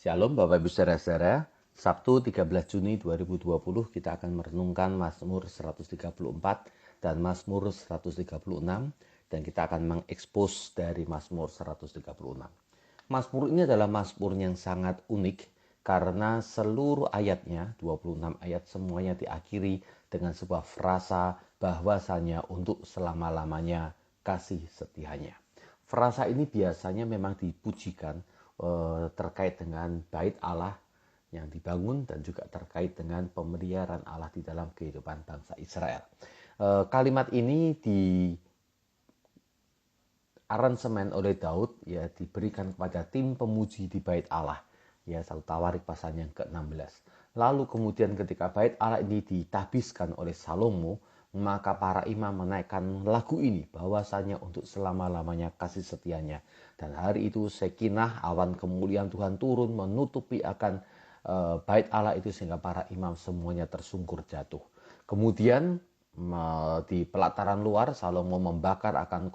Shalom Bapak Ibu Saudara-saudara, Sabtu 13 Juni 2020 kita akan merenungkan Mazmur 134 dan Mazmur 136 dan kita akan mengekspos dari Mazmur 136. Mazmur ini adalah Mazmur yang sangat unik karena seluruh ayatnya, 26 ayat semuanya diakhiri dengan sebuah frasa bahwasanya untuk selama-lamanya kasih setianya. Frasa ini biasanya memang dipujikan terkait dengan bait Allah yang dibangun dan juga terkait dengan pemeliharaan Allah di dalam kehidupan bangsa Israel. Kalimat ini di aransemen oleh Daud ya diberikan kepada tim pemuji di bait Allah ya 1 Tawarik pasal yang ke-16. Lalu kemudian ketika bait Allah ini ditahbiskan oleh Salomo, maka para imam menaikkan lagu ini bahwasanya untuk selama-lamanya kasih setianya. Dan hari itu Sekinah, awan kemuliaan Tuhan turun menutupi akan bait Allah itu sehingga para imam semuanya tersungkur jatuh. Kemudian di pelataran luar Salomo membakar akan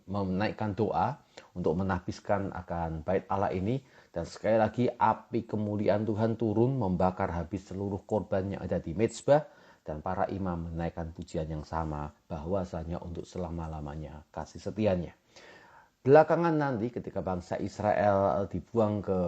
menaikkan doa untuk menahbiskan akan bait Allah ini, dan sekali lagi api kemuliaan Tuhan turun membakar habis seluruh korban yang ada di mezbah, dan para imam menaikkan pujian yang sama bahwasanya untuk selama-lamanya kasih setianya. Belakangan nanti ketika bangsa Israel dibuang ke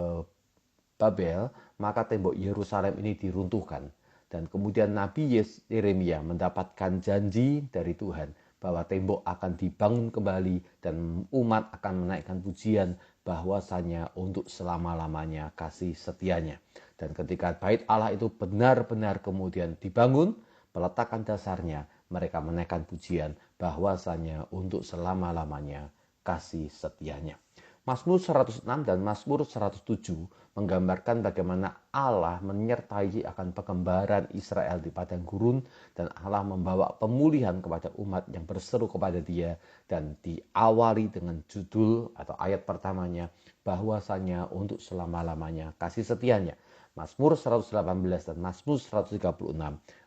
Babel, maka tembok Yerusalem ini diruntuhkan. Dan kemudian Nabi Yeremia mendapatkan janji dari Tuhan bahwa tembok akan dibangun kembali dan umat akan menaikkan pujian bahwasanya untuk selama-lamanya kasih setianya. Dan ketika bait Allah itu benar-benar kemudian dibangun, peletakan dasarnya, mereka menaikkan pujian bahwasanya untuk selama-lamanya kasih setianya. Mazmur 106 dan Mazmur 107 menggambarkan bagaimana Allah menyertai akan pengembaraan Israel di padang gurun, dan Allah membawa pemulihan kepada umat yang berseru kepada Dia, dan diawali dengan judul atau ayat pertamanya bahwasanya untuk selama-lamanya kasih setianya. Mazmur 118 dan Mazmur 136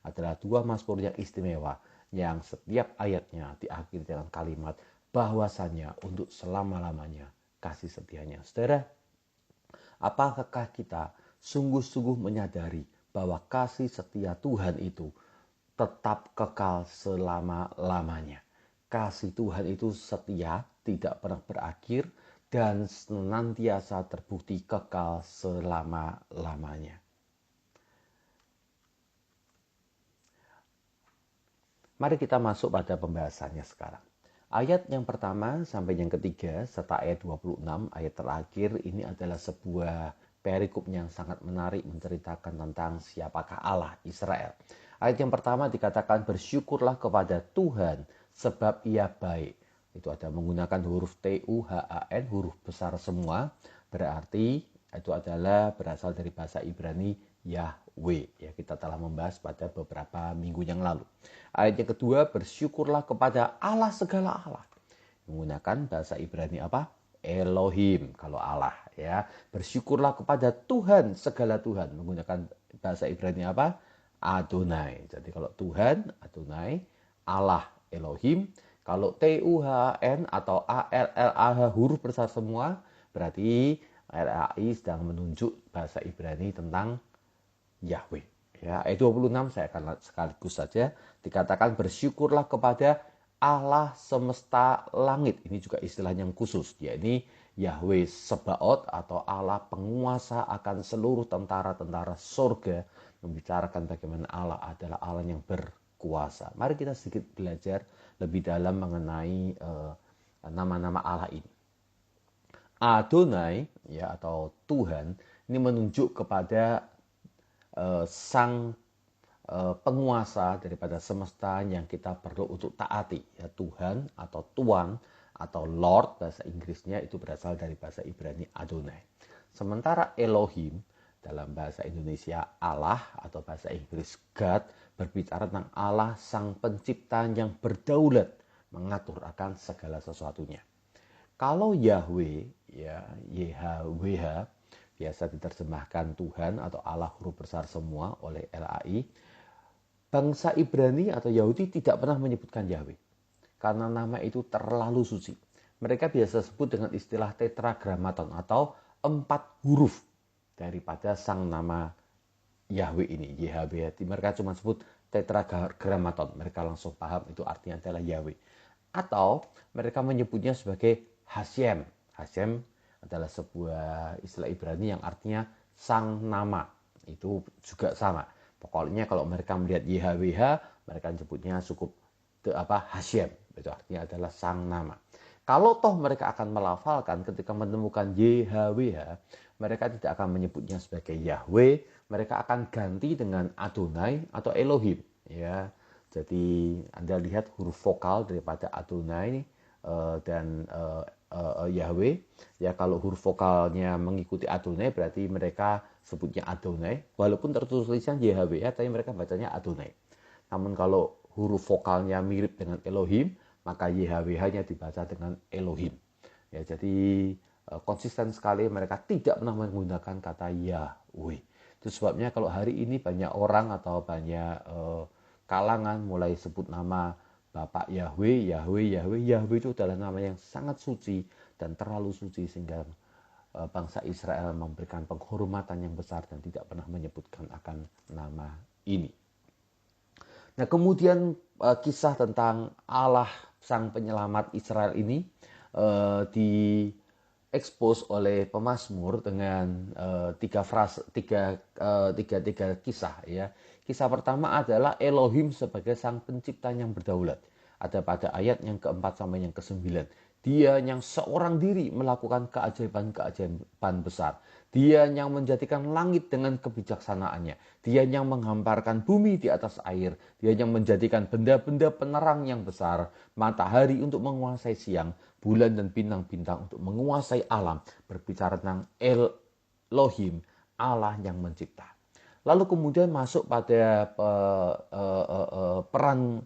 adalah dua mazmur yang istimewa yang setiap ayatnya diakhiri dengan kalimat bahwasanya untuk selama-lamanya kasih setianya. Saudara, apakah kita sungguh-sungguh menyadari bahwa kasih setia Tuhan itu tetap kekal selama-lamanya? Kasih Tuhan itu setia, tidak pernah berakhir, dan senantiasa terbukti kekal selama-lamanya. Mari kita masuk pada pembahasannya sekarang. Ayat yang pertama sampai yang ketiga serta ayat 26, ayat terakhir ini adalah sebuah perikop yang sangat menarik menceritakan tentang siapakah Allah Israel. Ayat yang pertama dikatakan bersyukurlah kepada Tuhan sebab Ia baik. Itu ada menggunakan huruf T-U-H-A-N, huruf besar semua. Berarti itu adalah berasal dari bahasa Ibrani Yahweh. Ya, kita telah membahas pada beberapa minggu yang lalu. Ayat yang kedua, bersyukurlah kepada Allah segala Allah. Menggunakan bahasa Ibrani apa? Elohim kalau Allah ya. Bersyukurlah kepada Tuhan segala Tuhan. Menggunakan bahasa Ibrani apa? Adonai. Jadi kalau Tuhan Adonai, Allah Elohim. Kalau T-U-H-N atau A-L-L-A-H huruf besar semua, berarti RAI sedang menunjuk bahasa Ibrani tentang Yahweh. Ya, ayat 26 saya akan sekaligus saja dikatakan bersyukurlah kepada Allah semesta langit. Ini juga istilah yang khusus, yakni Yahweh Sebaot atau Allah penguasa akan seluruh tentara-tentara surga, membicarakan bagaimana Allah adalah Allah yang berkuasa. Mari kita sedikit belajar lebih dalam mengenai nama-nama Allah ini. Adonai ya atau Tuhan ini menunjuk kepada sang penguasa daripada semesta yang kita perlu untuk taati ya, Tuhan atau Tuan atau Lord bahasa Inggrisnya itu berasal dari bahasa Ibrani Adonai. Sementara Elohim dalam bahasa Indonesia Allah atau bahasa Inggris God berbicara tentang Allah sang pencipta yang berdaulat mengatur akan segala sesuatunya. Kalau Yahweh ya YHWH biasa diterjemahkan Tuhan atau Allah huruf besar semua oleh LAI. Bangsa Ibrani atau Yahudi tidak pernah menyebutkan Yahweh karena nama itu terlalu suci. Mereka biasa sebut dengan istilah tetragrammaton atau 4 huruf. daripada sang nama Yahweh ini, YHWH. Mereka cuma sebut tetragrammaton, mereka langsung paham itu artinya adalah Yahweh. Atau mereka menyebutnya sebagai Hashem. Hashem adalah sebuah istilah Ibrani yang artinya sang nama. Itu juga sama. Pokoknya kalau mereka melihat YHWH, mereka menyebutnya cukup Hashem. Itu artinya adalah sang nama. Kalau toh mereka akan melafalkan ketika menemukan YHWH, mereka tidak akan menyebutnya sebagai Yahweh, mereka akan ganti dengan Adonai atau Elohim. Ya, jadi Anda lihat huruf vokal daripada Adonai dan Yahweh. Ya, kalau huruf vokalnya mengikuti Adonai berarti mereka sebutnya Adonai. Walaupun tertulis tulisan YHWH, tapi mereka bacanya Adonai. Namun kalau huruf vokalnya mirip dengan Elohim, maka YHWH-nya dibaca dengan Elohim. Ya, jadi konsisten sekali mereka tidak pernah menggunakan kata Yahweh. Itu sebabnya kalau hari ini banyak orang atau banyak kalangan mulai sebut nama Bapak Yahweh, Yahweh, Yahweh. Yahweh itu adalah nama yang sangat suci dan terlalu suci sehingga bangsa Israel memberikan penghormatan yang besar dan tidak pernah menyebutkan akan nama ini. Nah, kemudian kisah tentang Allah sang penyelamat Israel ini diekspos oleh pemazmur dengan tiga kisah ya. Kisah pertama adalah Elohim sebagai sang pencipta yang berdaulat. Ada pada ayat yang keempat sampai yang kesembilan. Dia yang seorang diri melakukan keajaiban besar. Dia yang menjadikan langit dengan kebijaksanaannya. Dia yang menghamparkan bumi di atas air. Dia yang menjadikan benda-benda penerang yang besar. Matahari untuk menguasai siang. Bulan dan bintang-bintang untuk menguasai alam. Berbicara tentang Elohim, Allah yang mencipta. Lalu kemudian masuk pada peran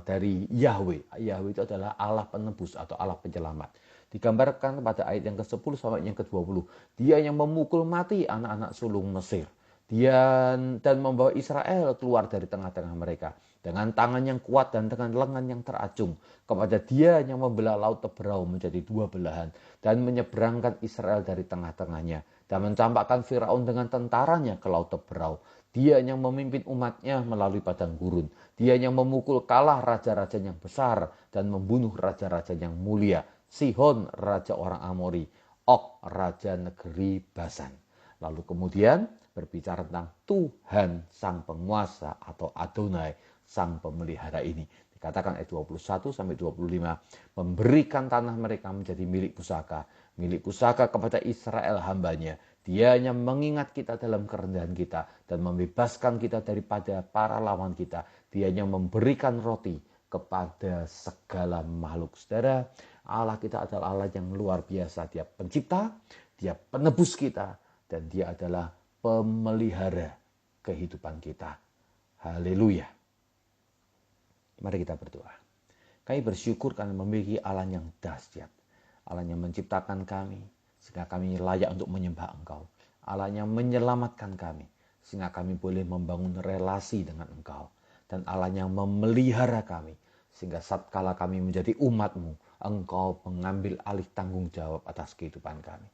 dari Yahweh. Yahweh itu adalah Allah penebus atau Allah penyelamat. Digambarkan pada ayat yang ke-10 sampai yang ke-20. Dia yang memukul mati anak-anak sulung Mesir. Dia dan membawa Israel keluar dari tengah-tengah mereka. Dengan tangan yang kuat dan dengan lengan yang teracung. Kepada dia yang membelah laut Teberau menjadi dua belahan. Dan menyeberangkan Israel dari tengah-tengahnya. Dan mencampakkan Firaun dengan tentaranya ke laut Teberau. Dia yang memimpin umatnya melalui padang gurun. Dia yang memukul kalah raja-raja yang besar dan membunuh raja-raja yang mulia. Sihon, raja orang Amori. Og, raja negeri Basan. Lalu kemudian berbicara tentang Tuhan sang penguasa atau Adonai sang pemelihara ini. Dikatakan ayat 21 sampai 25, memberikan tanah mereka menjadi milik pusaka kepada Israel hambanya. Dia yang mengingat kita dalam kerendahan kita dan membebaskan kita daripada para lawan kita. Dia yang memberikan roti kepada segala makhluk. Saudara, Allah kita adalah Allah yang luar biasa. Dia pencipta, dia penebus kita, dan dia adalah pemelihara kehidupan kita. Haleluya. Mari kita berdoa. Kami bersyukur karena memiliki Allah yang dahsyat. Allah yang menciptakan kami, sehingga kami layak untuk menyembah Engkau. Allah yang menyelamatkan kami, sehingga kami boleh membangun relasi dengan Engkau. Dan Allah yang memelihara kami, sehingga satkala kami menjadi umat-Mu, Engkau mengambil alih tanggung jawab atas kehidupan kami.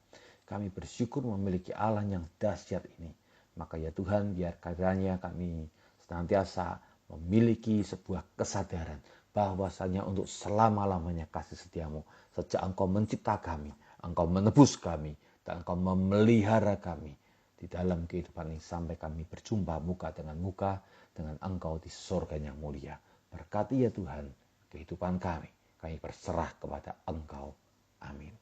Kami bersyukur memiliki Allah yang dahsyat ini. Maka ya Tuhan, biar kiranya kami senantiasa memiliki sebuah kesadaran bahwasanya untuk selama-lamanya kasih setiamu. Sejak Engkau mencipta kami, Engkau menebus kami, dan Engkau memelihara kami di dalam kehidupan ini sampai kami berjumpa muka dengan Engkau di surga yang mulia. Berkati ya Tuhan kehidupan kami. Kami berserah kepada Engkau. Amin.